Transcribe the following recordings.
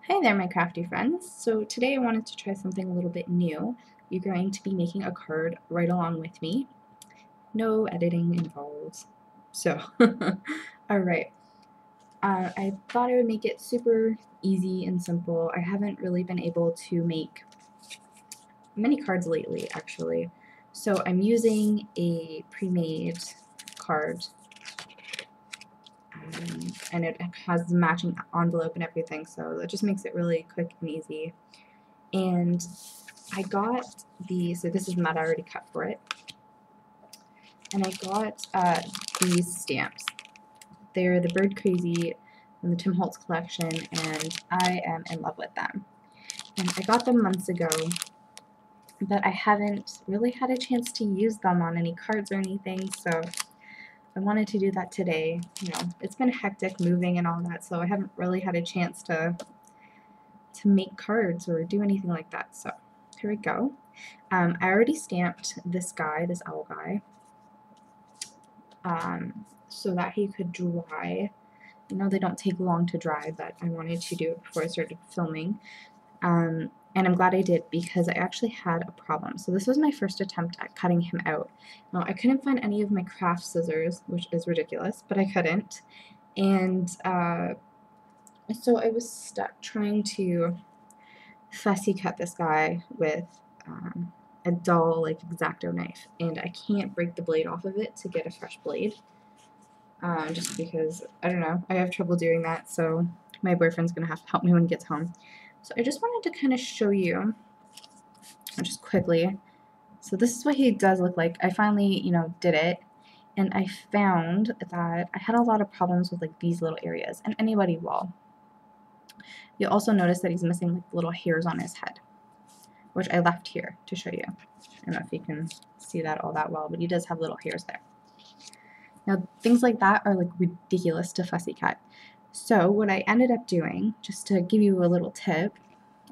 Hi there, my crafty friends. So today I wanted to try something a little bit new. You're going to be making a card right along with me. No editing involved. So, alright. I thought I would make it super easy and simple. I haven't really been able to make many cards lately, actually. So I'm using a pre-made card. And it has matching envelope and everything, so that just makes it really quick and easy. And I got so this is the mat I already cut for it, and I got these stamps. They're the Bird Crazy from the Tim Holtz collection, and I am in love with them. And I got them months ago, but I haven't really had a chance to use them on any cards or anything, so I wanted to do that today. You know, it's been hectic moving and all that, so I haven't really had a chance to make cards or do anything like that, so here we go. I already stamped this guy, this owl guy, so that he could dry. I know they don't take long to dry, but I wanted to do it before I started filming. And I'm glad I did, because I actually had a problem. So this was my first attempt at cutting him out. Now, I couldn't find any of my craft scissors, which is ridiculous, but I couldn't. And so I was stuck trying to fussy cut this guy with a dull, like, X-Acto knife, and I can't break the blade off of it to get a fresh blade, just because, I don't know, I have trouble doing that, so my boyfriend's gonna have to help me when he gets home. So I just wanted to kind of show you, just quickly, so this is what he does look like. I finally, you know, did it, and I found that I had a lot of problems with, like, these little areas, and anybody will. You'll also notice that he's missing, like, little hairs on his head, which I left here to show you. I don't know if you can see that all that well, but he does have little hairs there. Now, things like that are, like, ridiculous to fussy cut. So what I ended up doing, just to give you a little tip,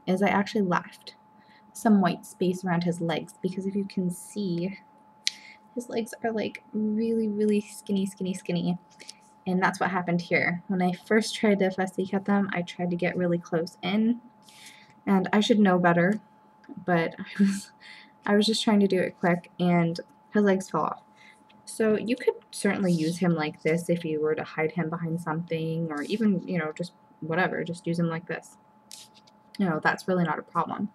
is I actually left some white space around his legs, because if you can see, his legs are, like, really, really skinny, skinny, skinny. And that's what happened here. When I first tried to fussy cut them, I tried to get really close in, and I should know better, but I was just trying to do it quick, and his legs fell off. So you could certainly use him like this if you were to hide him behind something, or even, you know, just whatever, just use him like this. You know, that's really not a problem.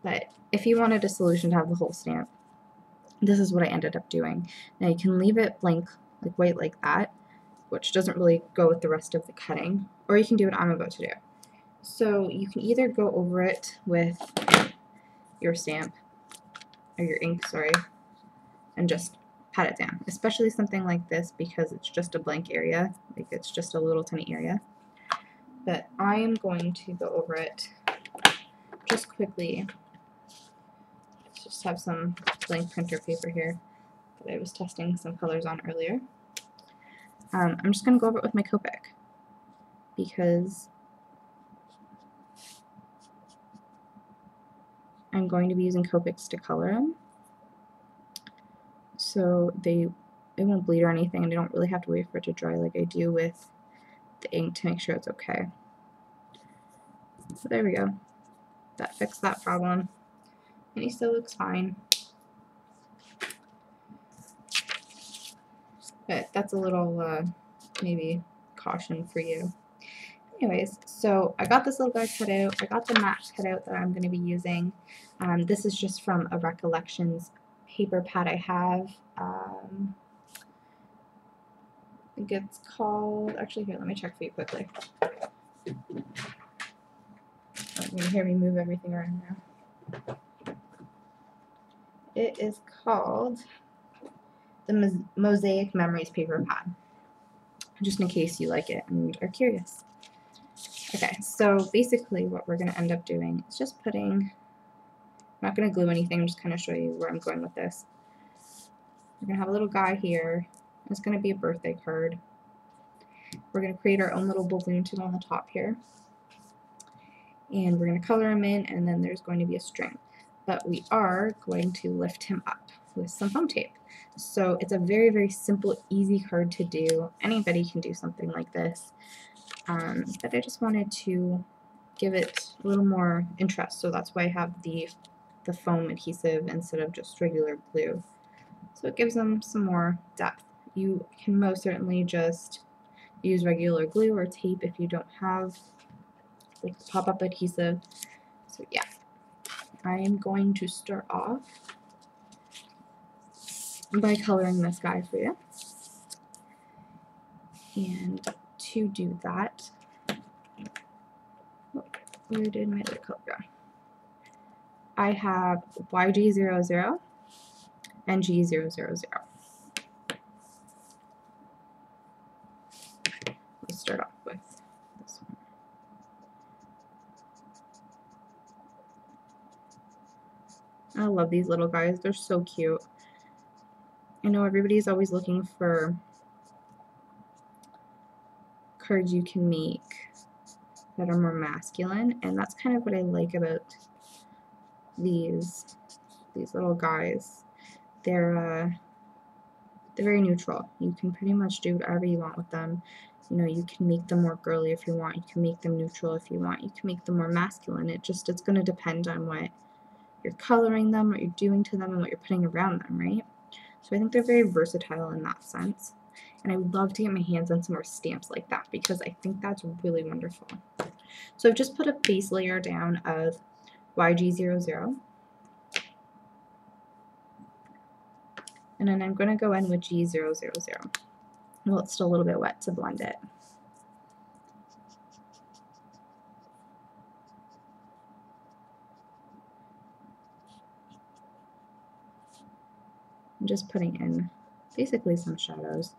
But if you wanted a solution to have the whole stamp, this is what I ended up doing. Now you can leave it blank, like white like that, which doesn't really go with the rest of the cutting, or you can do what I'm about to do. So you can either go over it with your stamp, or your ink, sorry, and just pat it down, especially something like this, because it's just a blank area, like it's just a little tiny area. But I am going to go over it just quickly. Let's just have some blank printer paper here that I was testing some colors on earlier. I'm just going to go over it with my Copic, because I'm going to be using Copics to color them, so it won't bleed or anything, and I don't really have to wait for it to dry like I do with the ink to make sure it's okay. So there we go. That fixed that problem, and he still looks fine. But that's a little, maybe, caution for you. Anyways, so I got this little guy cut out. I got the mat cut out that I'm going to be using. This is just from a Recollections paper pad I have. I think it's called, actually here, let me check for you quickly. You're going to hear me move everything around now. It is called the Mosaic Memories paper pad, just in case you like it and are curious. Okay, so basically what we're going to end up doing is just putting, I'm not going to glue anything, I'm just kind of show you where I'm going with this. We're going to have a little guy here. It's going to be a birthday card. We're going to create our own little balloon tube on the top here. And we're going to color him in, and then there's going to be a string. But we are going to lift him up with some foam tape. So it's a very, very simple, easy card to do. Anybody can do something like this. But I just wanted to give it a little more interest. So that's why I have the foam adhesive instead of just regular glue. So it gives them some more depth. You can most certainly just use regular glue or tape if you don't have like pop-up adhesive. So yeah, I am going to start off by coloring this guy for you. And to do that, where did my other color go? I have YG00 and G000. Let's start off with this one. I love these little guys. They're so cute. I know everybody's always looking for cards you can make that are more masculine, and that's kind of what I like about these little guys. They're very neutral. You can pretty much do whatever you want with them. You know, you can make them more girly if you want. You can make them neutral if you want. You can make them more masculine. It's going to depend on what you're coloring them, what you're doing to them, and what you're putting around them, right? So I think they're very versatile in that sense. And I would love to get my hands on some more stamps like that because I think that's really wonderful. So I've just put a base layer down of YG00. And then I'm going to go in with G000. Well, it's still a little bit wet to blend it. I'm just putting in basically some shadows.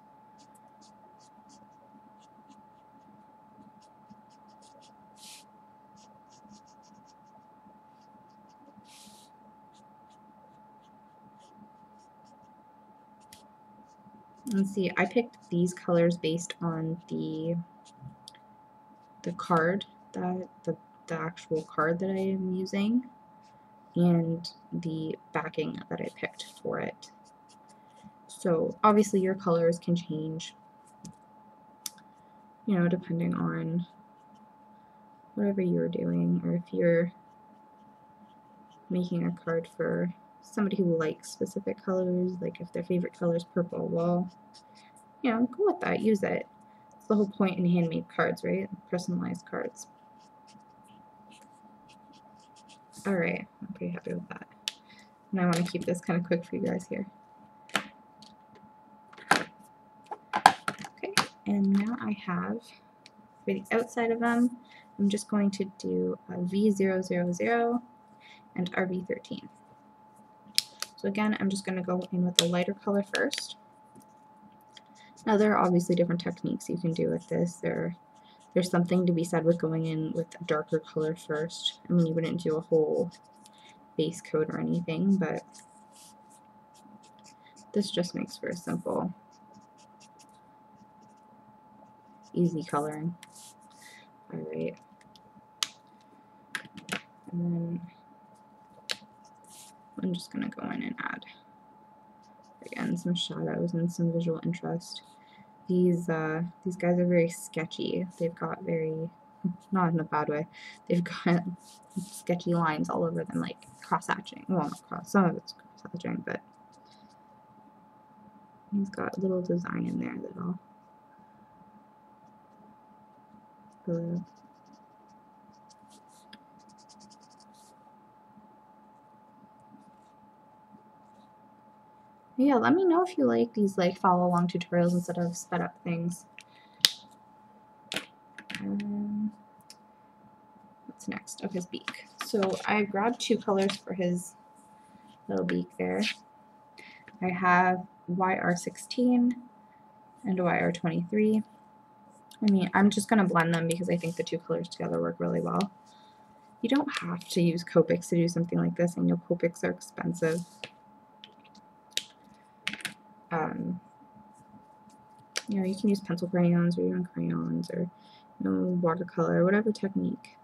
And see, I picked these colors based on the card, that the actual card that I am using, and the backing that I picked for it. So obviously your colors can change, you know, depending on whatever you're doing, or if you're making a card for somebody who likes specific colors, like if their favorite color is purple, well, you know, go with that, use it. It's the whole point in handmade cards, right? Personalized cards. Alright, I'm pretty happy with that. And I want to keep this kind of quick for you guys here. Okay, and now I have, for the outside of them, I'm just going to do a V000 and RB13. So again, I'm just going to go in with a lighter color first. Now there are obviously different techniques you can do with this. There's something to be said with going in with a darker color first. I mean, you wouldn't do a whole base coat or anything, but this just makes for a simple, easy coloring. Alright. And then I'm just going to go in and add, again, some shadows and some visual interest. These guys are very sketchy. They've got very, not in a bad way, they've got sketchy lines all over them, like cross-hatching. Well, not cross, some of it's cross-hatching, but he's got a little design in there that'll glue. Yeah, let me know if you like these like follow along tutorials instead of sped up things. What's next? Oh, his beak. So I grabbed two colors for his little beak there. I have YR16 and YR23. I mean, I'm just going to blend them because I think the two colors together work really well. You don't have to use Copics to do something like this. I know Copics are expensive. You know, you can use pencil crayons or even crayons or, you know, watercolor, whatever technique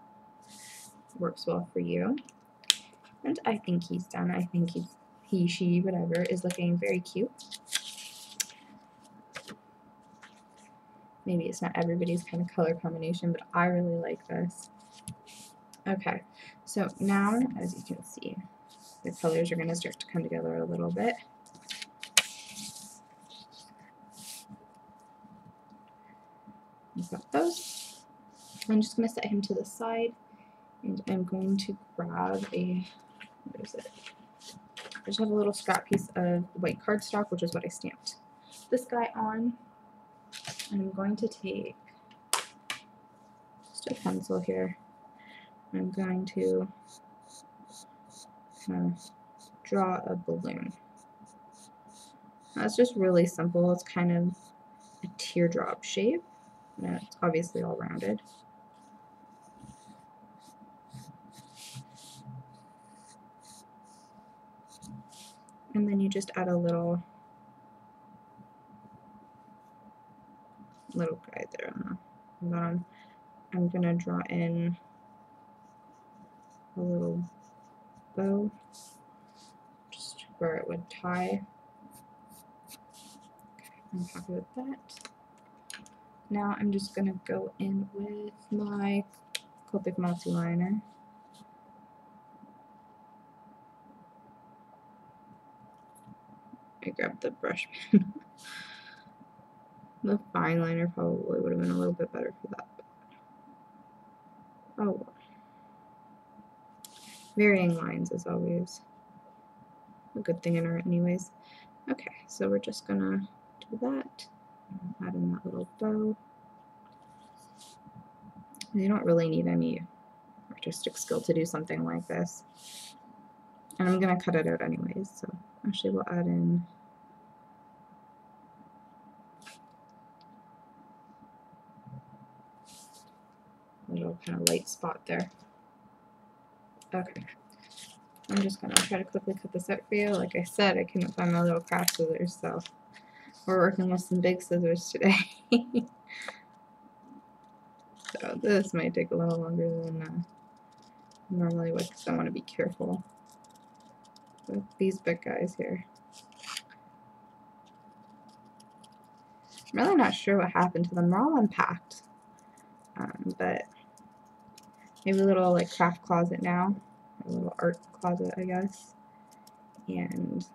works well for you. And I think he's done. I think he, she, whatever, is looking very cute. Maybe it's not everybody's kind of color combination, but I really like this. Okay, so now, as you can see, the colors are going to start to come together a little bit. You've got those. I'm just going to set him to the side, and I'm going to grab a, what is it? I just have a little scrap piece of white cardstock, which is what I stamped this guy on. And I'm going to take just a pencil here. I'm going to draw a balloon. That's just really simple. It's kind of a teardrop shape. And it's obviously all rounded. And then you just add a little guy there on the bottom. I'm going to draw in a little bow just where it would tie. Okay, I'm happy with that. Now I'm just going to go in with my Copic multi-liner. I grabbed the brush pen. The fine liner probably would have been a little bit better for that. Oh well. Varying lines is always a good thing in art anyways. Okay, so we're just gonna do that. Add in that little bow. You don't really need any artistic skill to do something like this. And I'm gonna cut it out anyways, so actually we'll add in a little kind of light spot there. Okay. I'm just gonna try to quickly cut this out for you. Like I said, I couldn't find my little craft scissors, so we're working with some big scissors today. So this might take a little longer than normally would, because I want to be careful with these big guys here. I'm really not sure what happened to them. They're all unpacked, but maybe a little like craft closet now, a little art closet, I guess. And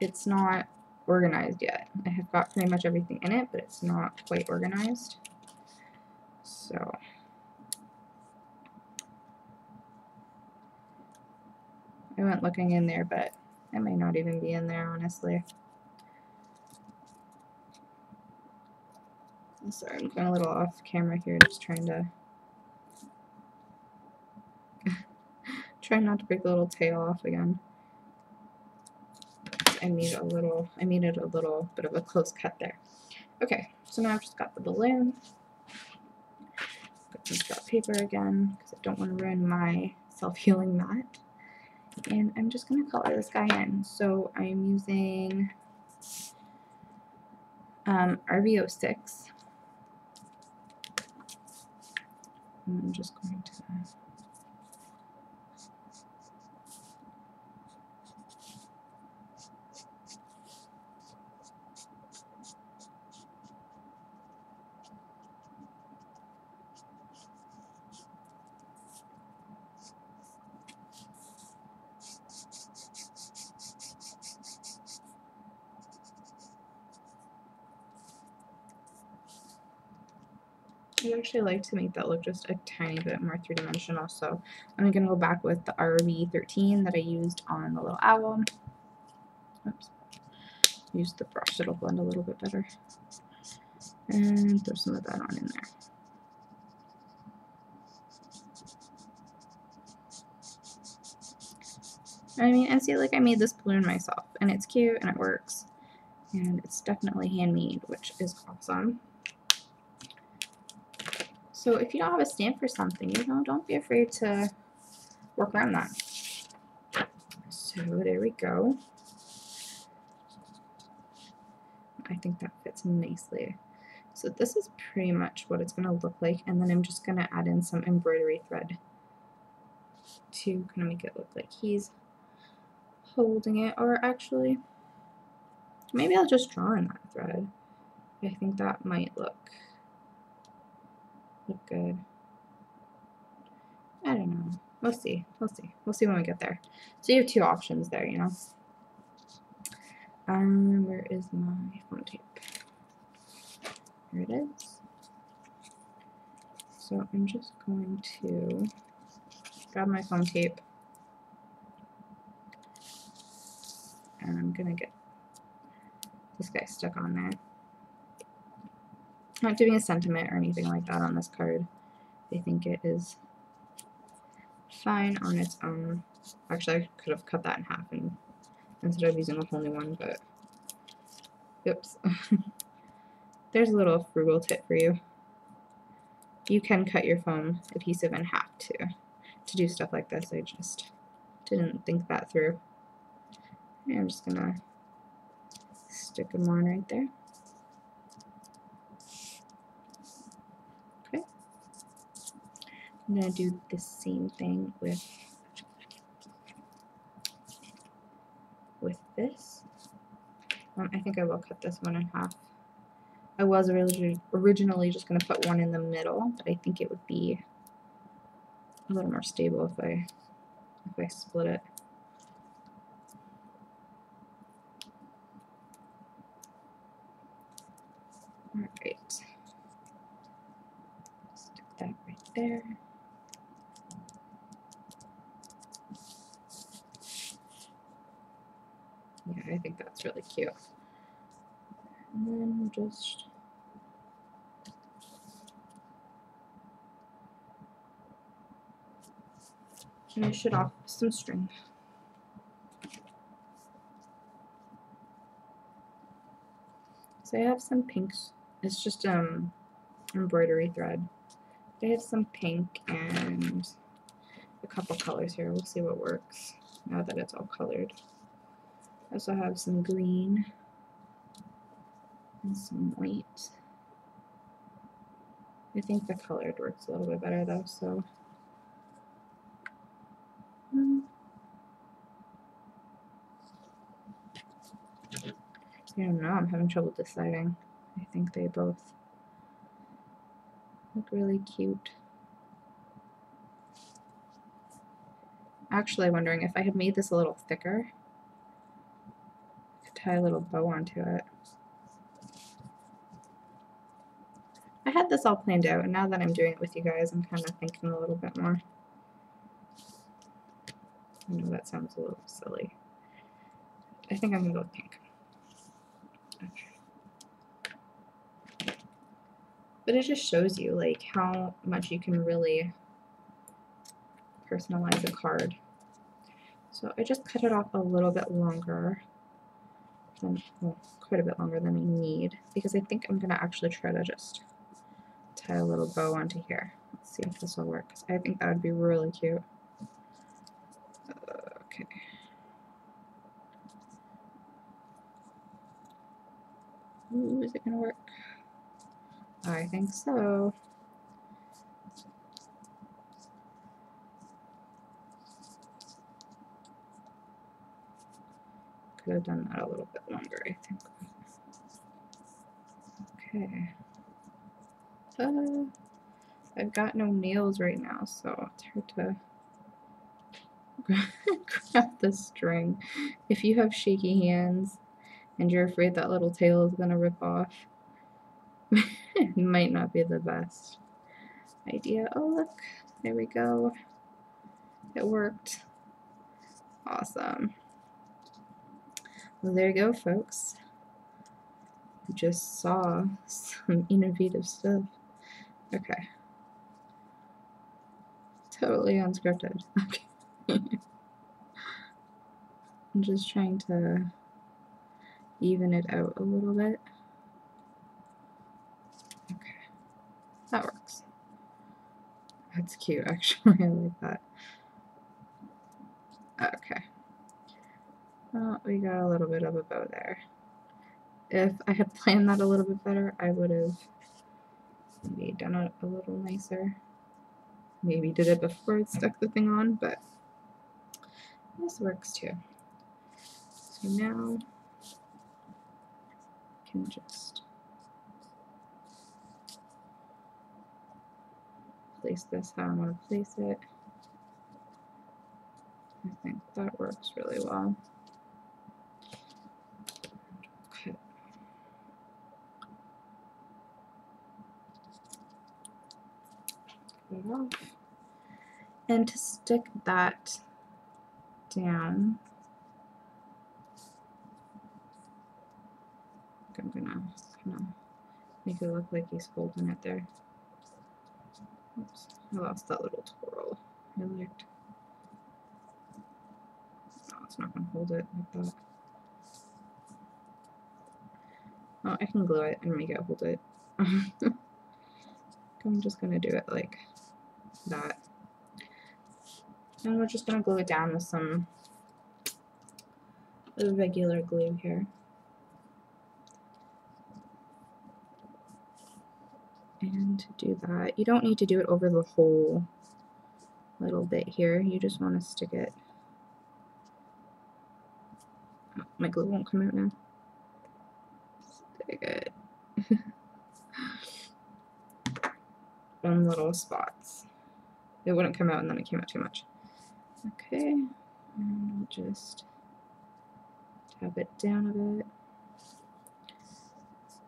it's not organized yet. I have got pretty much everything in it, but it's not quite organized. So I went looking in there, but it may not even be in there, honestly. Sorry, I'm going a little off camera here, just trying to try not to break the little tail off again. I made it a little bit of a close cut there. Okay, so now I've just got the balloon. Got some scrap paper again, because I don't want to ruin my self-healing mat. And I'm just going to color this guy in. So I'm using RB06. And I'm just going to I actually like to make that look just a tiny bit more three-dimensional, so I'm going to go back with the RB13 that I used on the little owl. Oops. Use the brush, it'll blend a little bit better. And throw some of that on in there. I mean, and see, like I made this balloon myself, and it's cute, and it works, and it's definitely handmade, which is awesome. So if you don't have a stamp for something, you know, don't be afraid to work around that. So there we go. I think that fits nicely. So this is pretty much what it's going to look like, and then I'm just going to add in some embroidery thread to kind of make it look like he's holding it, or actually, maybe I'll just draw in that thread. I think that might look look good. I don't know. We'll see. We'll see. We'll see when we get there. So you have two options there, you know. Where is my phone tape? Here it is. So I'm just going to grab my foam tape and I'm gonna get this guy stuck on there. I'm not doing a sentiment or anything like that on this card. I think it is fine on its own. Actually, I could have cut that in half and instead of using a whole new one, but oops. There's a little frugal tip for you. You can cut your foam adhesive in half to do stuff like this. I just didn't think that through. And I'm just gonna stick them on right there. Okay. I'm gonna do the same thing with this. I think I will cut this one in half. I was originally just going to put one in the middle, but I think it would be a little more stable if I split it. All right, stick that right there. Yeah, I think that's really cute. And then we'll just finish it off with some string. So I have some pinks. It's just embroidery thread. I have some pink and a couple colors here. We'll see what works now that it's all colored. I also have some green and some white. I think the colored works a little bit better though, so I don't know, I'm having trouble deciding. I think they both look really cute. Actually wondering if I had made this a little thicker, I could tie a little bow onto it. I had this all planned out, and now that I'm doing it with you guys, I'm kind of thinking a little bit more. I know that sounds a little silly. I think I'm going to go with pink. Okay. But it just shows you like how much you can really personalize a card. So I just cut it off a little bit longer than, well, quite a bit longer than I need, because I think I'm going to actually try to just tie a little bow onto here. Let's see if this will work, because I think that would be really cute. Okay. Ooh, is it going to work? I think so. Could have done that a little bit longer, I think. Okay. I've got no nails right now, so it's hard to grab the string. If you have shaky hands and you're afraid that little tail is going to rip off, it might not be the best idea. Oh, look, there we go. It worked. Awesome. Well, there you go, folks. You just saw some innovative stuff. Okay. Totally unscripted. Okay. I'm just trying to even it out a little bit. Okay. That works. That's cute, actually. I like that. Okay. Well, we got a little bit of a bow there. If I had planned that a little bit better, I would have maybe done it a little nicer. Maybe did it before it stuck the thing on, but this works too. So now I can just place this how I want to place it. I think that works really well. Cut it off. And to stick that down, I'm gonna kind of make it look like he's holding it there. Oops, I lost that little twirl I liked. No, it's not gonna hold it like that. Oh, I can glue it and make it hold it. I'm just gonna do it like that. And we're just gonna glue it down with some regular glue here. And to do that, you don't need to do it over the whole little bit here. You just want to stick it. Oh, my glue won't come out now. Stick it. One little spots. It wouldn't come out and then it came out too much. Okay, and just tap it down a bit.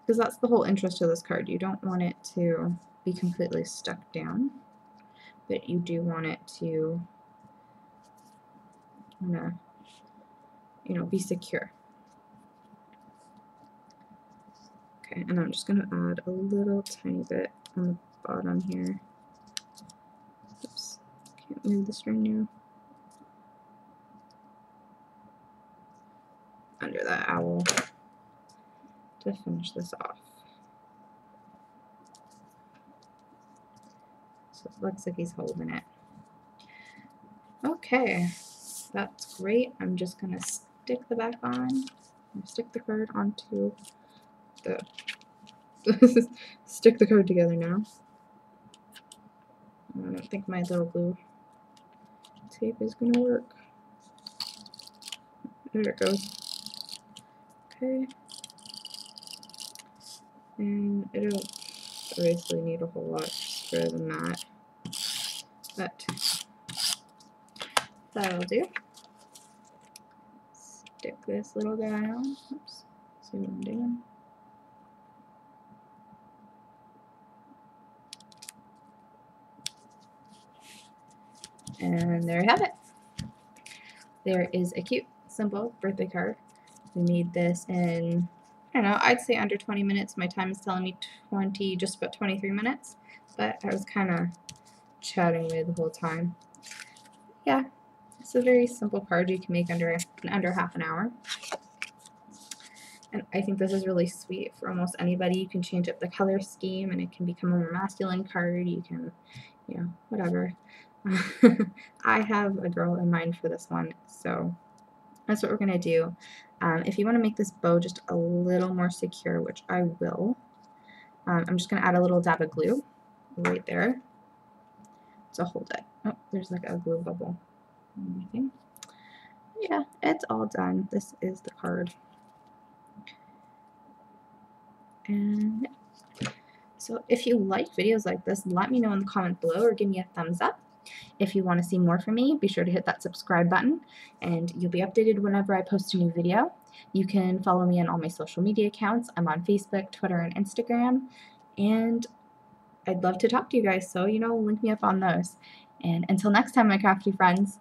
Because that's the whole interest of this card. You don't want it to be completely stuck down, but you do want it to, be secure. Okay, and I'm just going to add a little tiny bit on the bottom here. Oops, can't move the string now. Under that owl to finish this off. So it looks like he's holding it. Okay, that's great. I'm just gonna stick the back on. Stick the card onto the stick the card together now. I don't think my little glue tape is gonna work. There it goes. Okay. And it'll obviously need a whole lot stronger than that, but that'll do. Stick this little guy on. Oops, see what I'm doing. And there you have it. There is a cute, simple birthday card. We made this in, I don't know, I'd say under 20 minutes. My time is telling me just about 23 minutes, but I was kind of chatting away the whole time. Yeah, it's a very simple card you can make under half an hour. And I think this is really sweet for almost anybody. You can change up the color scheme and it can become a more masculine card. You can, whatever. I have a girl in mind for this one, so that's what we're going to do. If you want to make this bow just a little more secure, which I will, I'm just going to add a little dab of glue right there to hold it. Oh, there's like a glue bubble. Yeah, it's all done. This is the card. And so if you like videos like this, let me know in the comment below or give me a thumbs up. If you want to see more from me, be sure to hit that subscribe button and you'll be updated whenever I post a new video. You can follow me on all my social media accounts. I'm on Facebook, Twitter, and Instagram, and I'd love to talk to you guys, so link me up on those. And until next time, my crafty friends,